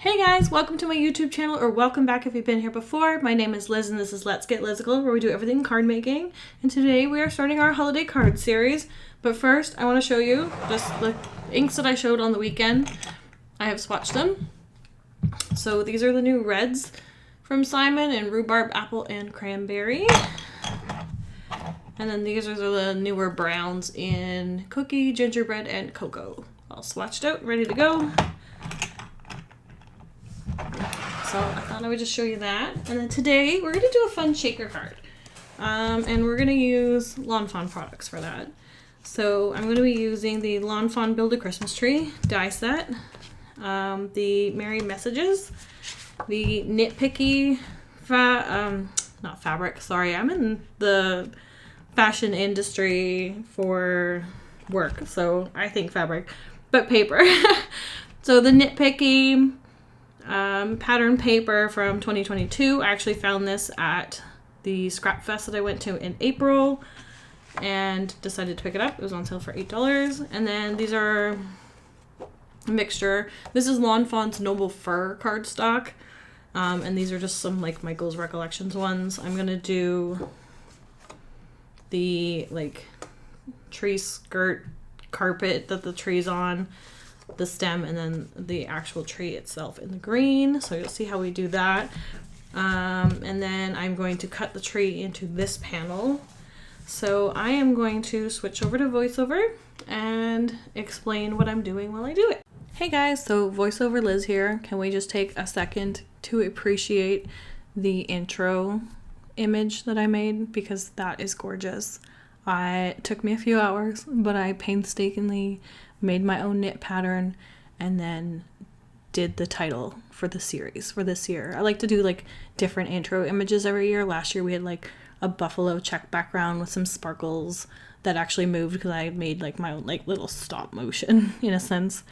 Hey guys, welcome to my YouTube channel, or welcome back if you've been here before. My name is Liz and this is Let's Get Lizical, where we do everything card making. And today we are starting our holiday card series. But first, I want to show you just the inks that I showed on the weekend. I have swatched them. So these are the new reds from Simon in rhubarb, apple, and cranberry. And then these are the newer browns in cookie, gingerbread, and cocoa. All swatched out, ready to go. So I thought I would just show you that. And then today we're going to do a fun shaker card. And we're going to use Lawn Fawn products for that. So I'm going to be using the Lawn Fawn Build a Christmas Tree die set, the Merry Messages, the Nitpicky, not fabric, sorry, I'm in the fashion industry for work, so I think fabric, but paper. So the Nitpicky pattern paper from 2022. I actually found this at the Scrap Fest that I went to in April and decided to pick it up. It was on sale for $8. And then these are a mixture. This is Lawn Fawn's Noble Fur cardstock. And these are just some like Michael's Recollections ones. I'm going to do the like tree skirt carpet that the tree's on, the stem, and then the actual tree itself in the green. So you'll see how we do that. And then I'm going to cut the tree into this panel. So I am going to switch over to voiceover and explain what I'm doing while I do it. Hey guys, so voiceover Liz here. Can we just take a second to appreciate the intro image that I made, because that is gorgeous. It took me a few hours, but I painstakingly made my own knit pattern and then did the title for the series for this year. I like to do like different intro images every year. Last year we had like a buffalo check background with some sparkles that actually moved because I made like my own like little stop motion in a sense.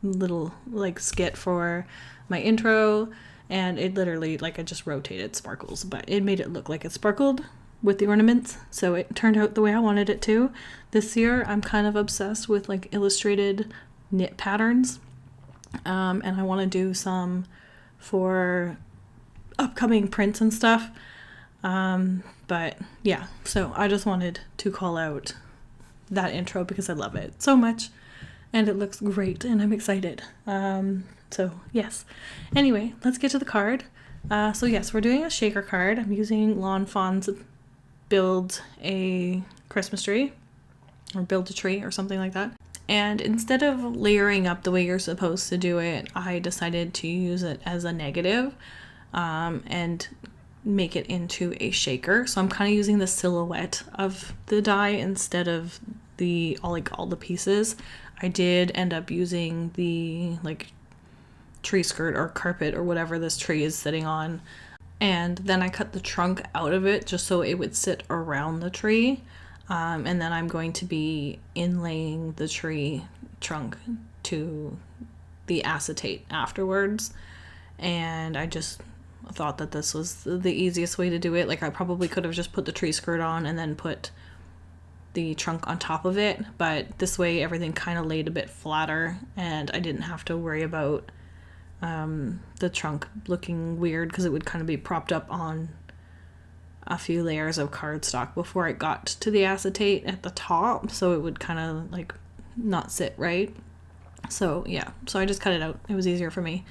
Little like skit for my intro, and it literally like I just rotated sparkles, but it made it look like it sparkled with the ornaments, so it turned out the way I wanted it to. This year I'm kind of obsessed with like illustrated knit patterns, and I want to do some for upcoming prints and stuff, but yeah, so I just wanted to call out that intro because I love it so much and it looks great and I'm excited. So yes, anyway, let's get to the card. So yes, we're doing a shaker card. I'm using Lawn Fawn's Build a Christmas Tree, or Build a Tree, or something like that. And instead of layering up the way you're supposed to do it, I decided to use it as a negative and make it into a shaker. So I'm kind of using the silhouette of the die instead of all the pieces. I did end up using the like tree skirt or carpet or whatever this tree is sitting on. And then I cut the trunk out of it just so it would sit around the tree. And then I'm going to be inlaying the tree trunk to the acetate afterwards. And I just thought that this was the easiest way to do it. Like I probably could have just put the tree skirt on and then put the trunk on top of it. But this way everything kind of laid a bit flatter and I didn't have to worry about the trunk looking weird, because it would kind of be propped up on a few layers of cardstock before it got to the acetate at the top, so it would kind of like not sit right. So yeah, so I just cut it out. It was easier for me.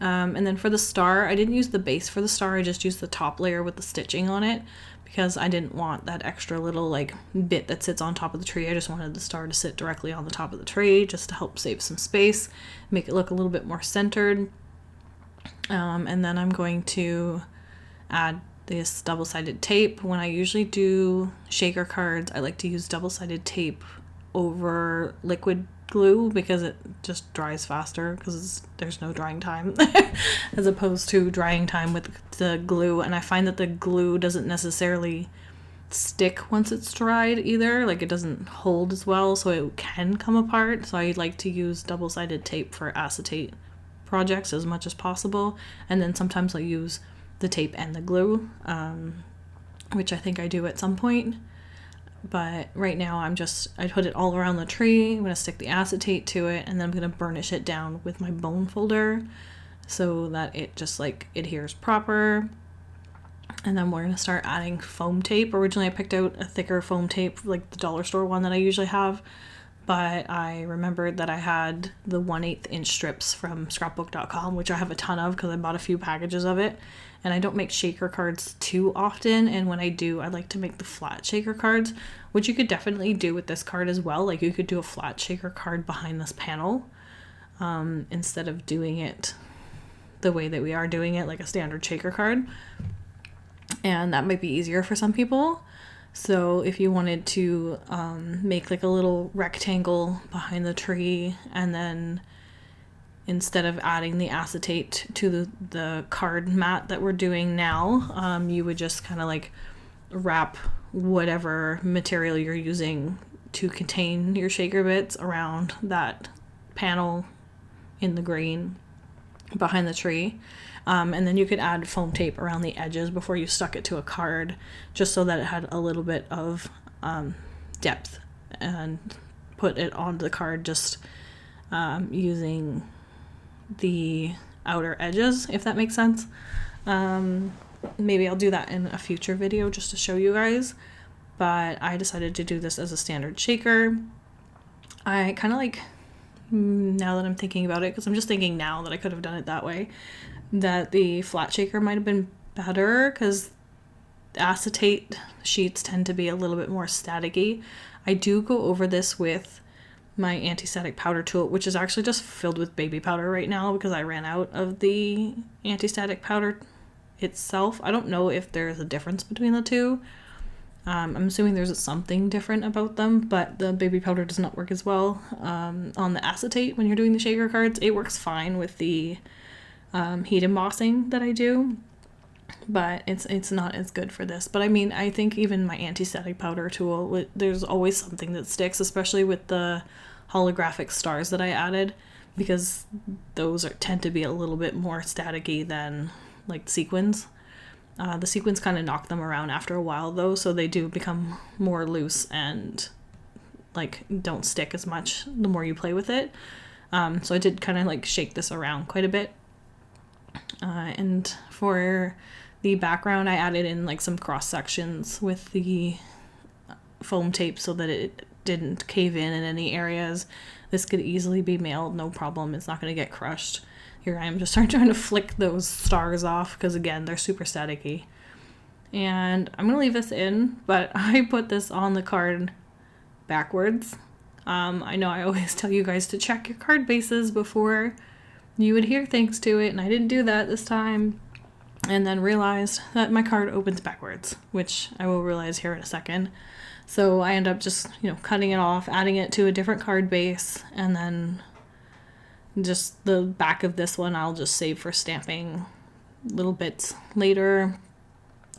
And then for the star, I didn't use the base for the star. I just used the top layer with the stitching on it because I didn't want that extra little like bit that sits on top of the tree. I just wanted the star to sit directly on the top of the tree just to help save some space, make it look a little bit more centered. And then I'm going to add this double-sided tape. When I usually do shaker cards, I like to use double-sided tape over liquid glue because it just dries faster because there's no drying time as opposed to drying time with the glue. And I find that the glue doesn't necessarily stick once it's dried either. Like it doesn't hold as well, so it can come apart. So I like to use double-sided tape for acetate projects as much as possible. And then sometimes I'll use the tape and the glue, which I think I do at some point. But right now I put it all around the tree. I'm going to stick the acetate to it, and then I'm going to burnish it down with my bone folder so that it just like adheres proper. And then we're going to start adding foam tape. Originally I picked out a thicker foam tape, like the dollar store one that I usually have, but I remembered that I had the 1/8 inch strips from scrapbook.com, which I have a ton of because I bought a few packages of it. And I don't make shaker cards too often, and when I do, I like to make the flat shaker cards, which you could definitely do with this card as well. Like you could do a flat shaker card behind this panel instead of doing it the way that we are doing it, like a standard shaker card. And that might be easier for some people. So if you wanted to make like a little rectangle behind the tree, and then instead of adding the acetate to the card mat that we're doing now, you would just kind of like wrap whatever material you're using to contain your shaker bits around that panel in the green behind the tree. And then you could add foam tape around the edges before you stuck it to a card, just so that it had a little bit of depth, and put it on the card just using the outer edges, if that makes sense. Maybe I'll do that in a future video just to show you guys, but I decided to do this as a standard shaker. I kind of like, now that I'm thinking about it, because I'm just thinking now that I could have done it that way, that the flat shaker might have been better because acetate sheets tend to be a little bit more staticky. I do go over this with my anti-static powder tool, which is actually just filled with baby powder right now because I ran out of the anti-static powder itself. I don't know if there's a difference between the two. I'm assuming there's something different about them, but the baby powder does not work as well on the acetate when you're doing the shaker cards. It works fine with the heat embossing that I do, but it's not as good for this. But I mean, I think even my anti-static powder tool, there's always something that sticks, especially with the holographic stars that I added, because those tend to be a little bit more staticky than like sequins. The sequins kind of knock them around after a while though, so they do become more loose and like don't stick as much the more you play with it. So I did kind of like shake this around quite a bit. And for the background, I added in like some cross sections with the foam tape so that it didn't cave in any areas. This could easily be mailed, no problem. It's not going to get crushed. Here I am just trying to flick those stars off because again, they're super staticky. And I'm going to leave this in, but I put this on the card backwards. I know I always tell you guys to check your card bases before you adhere things to it, and I didn't do that this time, and then realized that my card opens backwards, which I will realize here in a second. So I end up just, cutting it off, adding it to a different card base, and then just the back of this one I'll just save for stamping little bits later.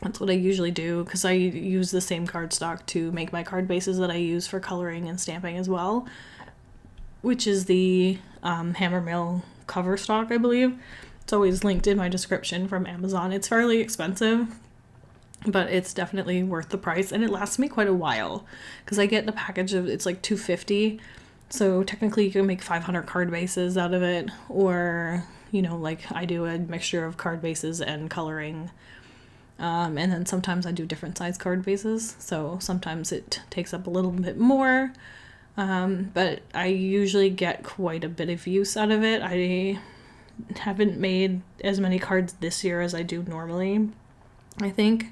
That's what I usually do because I use the same cardstock to make my card bases that I use for coloring and stamping as well, which is the Hammermill cover stock, I believe. It's always linked in my description from Amazon. It's fairly expensive, but it's definitely worth the price, and it lasts me quite a while because I get a package of, it's like $2.50, so technically you can make 500 card bases out of it, or like I do a mixture of card bases and coloring, and then sometimes I do different size card bases, so sometimes it takes up a little bit more, but I usually get quite a bit of use out of it. I haven't made as many cards this year as I do normally, I think,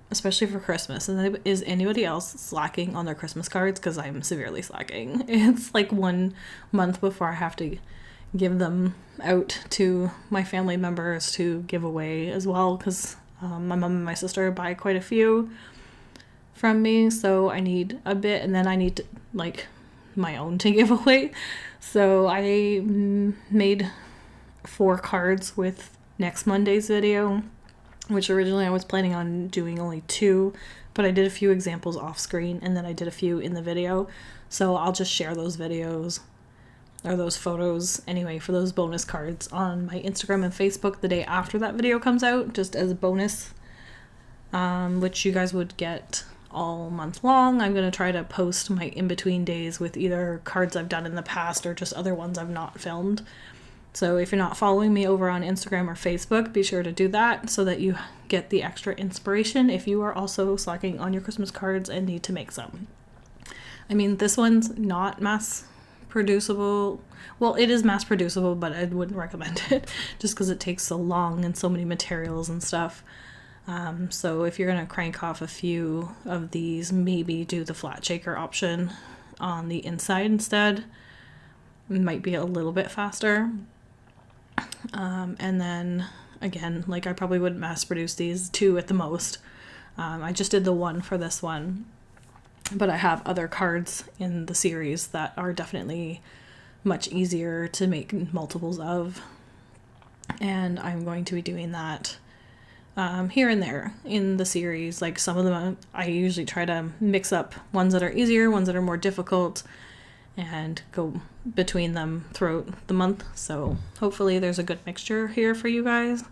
especially for Christmas. And is anybody else slacking on their Christmas cards? Because I'm severely slacking. It's like 1 month before I have to give them out to my family members to give away as well, because my mom and my sister buy quite a few from me, so I need a bit, and then I need to, like, my own to give away. So I made 4 cards with next Monday's video, which originally I was planning on doing only 2, but I did a few examples off screen and then I did a few in the video, so I'll just share those videos or those photos anyway for those bonus cards on my Instagram and Facebook the day after that video comes out, just as a bonus, which you guys would get all month long. I'm going to try to post my in-between days with either cards I've done in the past or just other ones I've not filmed. So if you're not following me over on Instagram or Facebook, be sure to do that so that you get the extra inspiration if you are also slacking on your Christmas cards and need to make some. I mean, this one's not mass producible. Well, it is mass producible, but I wouldn't recommend it just because it takes so long and so many materials and stuff. So if you're going to crank off a few of these, maybe do the flat shaker option on the inside instead. It might be a little bit faster. And then again, like I probably would mass produce these 2 at the most. I just did the 1 for this one, but I have other cards in the series that are definitely much easier to make multiples of. And I'm going to be doing that here and there in the series. Like some of them I usually try to mix up ones that are easier, ones that are more difficult, and go between them throughout the month. So hopefully there's a good mixture here for you guys.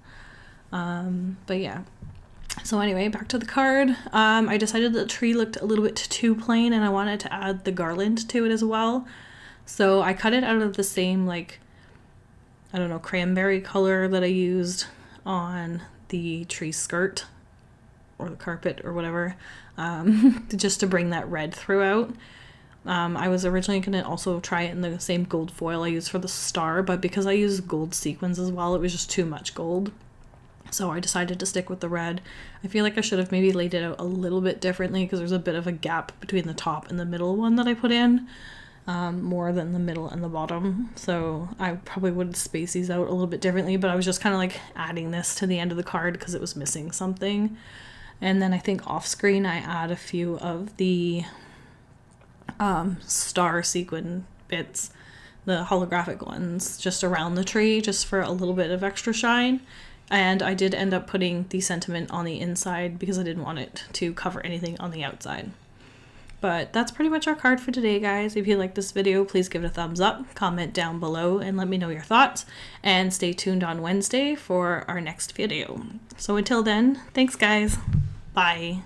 But yeah. So anyway, back to the card. I decided the tree looked a little bit too plain and I wanted to add the garland to it as well. So I cut it out of the same, like, I don't know, cranberry color that I used on the tree skirt or the carpet or whatever, just to bring that red throughout. I was originally going to also try it in the same gold foil I used for the star, but because I used gold sequins as well, it was just too much gold. So I decided to stick with the red. I feel like I should have maybe laid it out a little bit differently because there's a bit of a gap between the top and the middle one that I put in, more than the middle and the bottom. So I probably would space these out a little bit differently, but I was just kind of like adding this to the end of the card because it was missing something. And then I think off screen I add a few of the star sequin bits, the holographic ones, just around the tree, just for a little bit of extra shine. And I did end up putting the sentiment on the inside because I didn't want it to cover anything on the outside. But that's pretty much our card for today, guys. If you like this video, please give it a thumbs up, comment down below, and let me know your thoughts. And stay tuned on Wednesday for our next video. So until then, thanks guys. Bye.